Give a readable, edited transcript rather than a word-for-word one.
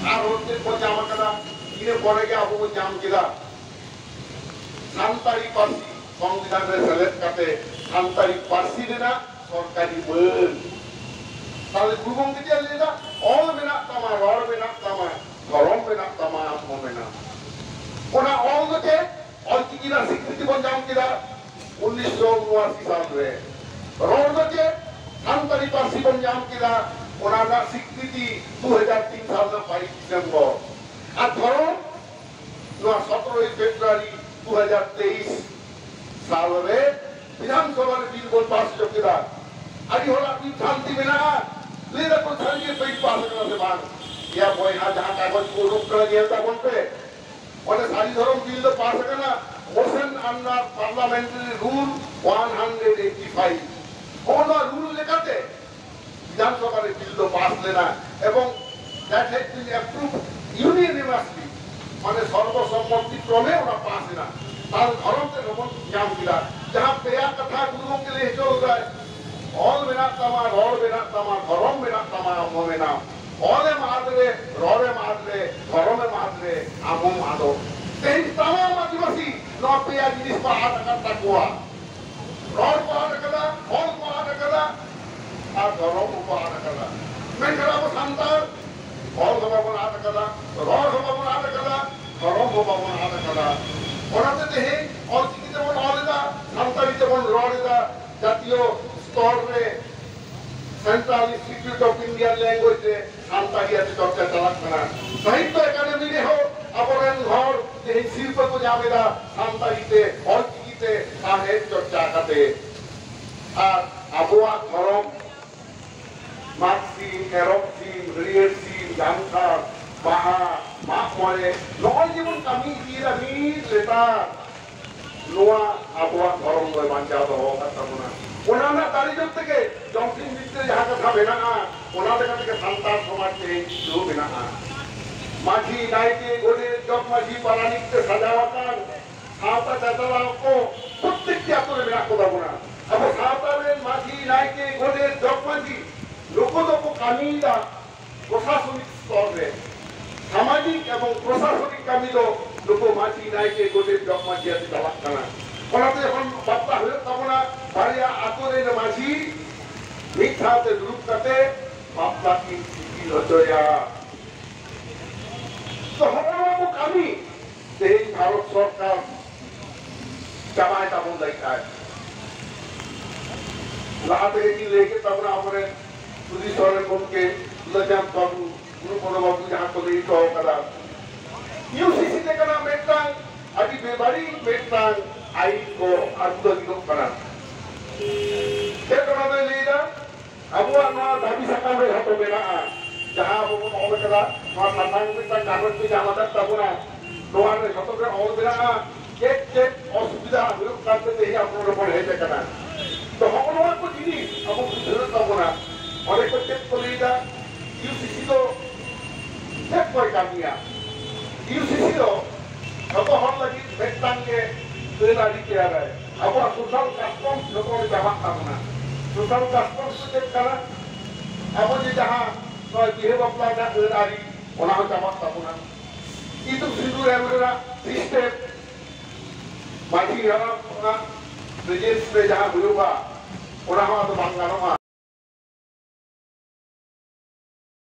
আর হচ্ছে জাম আকাদা ইনে পরে গিয়ে আবু জাম কিদা সান্তারি পার্সি সংবিধানের সেলেট কাটে সান্তারি পার্সি না সরকারি বল তাহলে গুরুবঙ্গে যে লেদা অল মেনাক তামা রড় মেনাক তামা গরম মেনাক তামা আমো মেনাক ওনা অল গতে অলচিকিরা স্বীকৃতি বন জাম কিদা 1979 সাল রে রড় গতে সান্তারি পার্সি বন জাম কিদা ওনা না স্বীকৃতি 2003 সাল না 22 ডিসেম্বর আর ধরো 17 ফেব্রুয়ারি 2023 साल में विधानसभा ने बिल बोल पास जो किया अभी हो रहा बिल शांति में ना लेकिन कुछ सारी के बिल पास करने से बाद या वो यहाँ जहाँ कागज को रोक कर दिया था कौन पे और सारी धर्म बिल तो पास करना मोशन अंडर पार्लियामेंट्री रूल 185 कौन सा रूल लेकर थे विधानसभा ने बिल तो पास लेना एवं that has been approved unanimously माने सर्वसम्मति क्रमे उन्हें पास लेना ताल धर्म से लोगों जाम किला जहाँ पेया कथा गुरुओं के लिए चल रहा है ऑल बिना तमा रोड बिना तमा धर्म बिना तमा आमो बिना ऑले मादरे रोडे मादरे धर्म मादरे आमो मादो तेज तमाम आदिवासी नौ पेया जिनिस पर हाथ करता कुआ रोड पर हाथ करता ऑल पर हाथ करता और धर्म पर हाथ करता मैं करा वो संतान ऑल धर्म पर हाथ करता रोड धर्म पर हाथ करता धर्म पर हाथ करता ওনাতে দেহে অলচিকি যেমন অলেদা সান্তালি যেমন রলেদা জাতীয় স্তরে সেন্ট্রাল ইনস্টিটিউট অফ ইন্ডিয়ান ল্যাঙ্গুয়েজে সান্তালিয়াতে চর্চা চালাচ্ছেনা সাহিত্য একাডেমি রেহো আবরেন ঘর দেহে শিল্প কো জামেদা সান্তালিতে অলচিকিতে সাহেব চর্চা কাতে আর আবহাওয়া ধরম মাক্সিম এরক্সিম রিয়েরসিম জামখার বাহা মাক মরে নয় যেমন কামি দিয়ে মিট লেতা নোয়া আবহাওয়া ধরম গয় বাঞ্চাও তো হওয়া কথা না ওনারা তারিখ থেকে জংসিং দিতে যাহা কথা বেনা ওনাদের থেকে সান্তাল সমাজকে শুরু বেনা মাঝি নাইকে গোলে জগ মাঝি পারানিকতে সাজাওয়াতান সাঁওতা চাতালা কো প্রত্যেকটি আতরে বেনা কথা না আবো সাঁওতালের মাঝি নাইকে গোলে জগ মাঝি লোকদপ কামিদা প্রশাসনিক স্তরে সামাজিক এবং প্রশাসনিক কামিলো লোক মাঝি নাইকে গোলে জগ মাঝি আছে চালাচ্ছানা ওনাতে যখন বার্তা হয়ে তখন বাড়িয়া আতরের মাঝি মিথ্যাতে রূপ কাটে বাপ্তা কি সিকিল হতয়া তো হবো কামি এই ভারত সরকার জামায় তেমন দেখায় লাহা থেকে কি লেগে তখন আমাদের পুলিশ সরকারকে লজাম বাবু গুরুপদ বাবু যাহা করে এই সহকারা ইউসিসি থেকে না মেট্রাং আদি বেবাড়ি মেট্রাং আইন को আন্তর্জাতিক করা একারণে লেনা আবুয়া না দাবি সাকামে হতো বেনা যাহা আবু অবকরা মা সাংবিধানিক কাগজ পে জামাদার তাবুনা নোয়ারে শতকে অববেনা চেক অসুবিধা হয়ে কাটতে এই আপনার উপর হয়েছে কেন তো হকনোয়া কো জিনিস আবু বুঝতে তাবুনা অনেক চেক কলিদা ইউসিসি তো চেক কই কামিয়া ইউসিসি তো কত হল লাগি বেটাঙ্গে তেলারি কিয়া গায় আবু সোশ্যাল কাস্টমস লোকরে জামা তাবুনা সোশ্যাল কাস্টমস চেক করা আবু যে যাহা নয় বিহে বাপলা না তেলারি ওনা জামা তাবুনা itu sindu emera sistem maji hara ona register jaha berubah orang itu bangga nama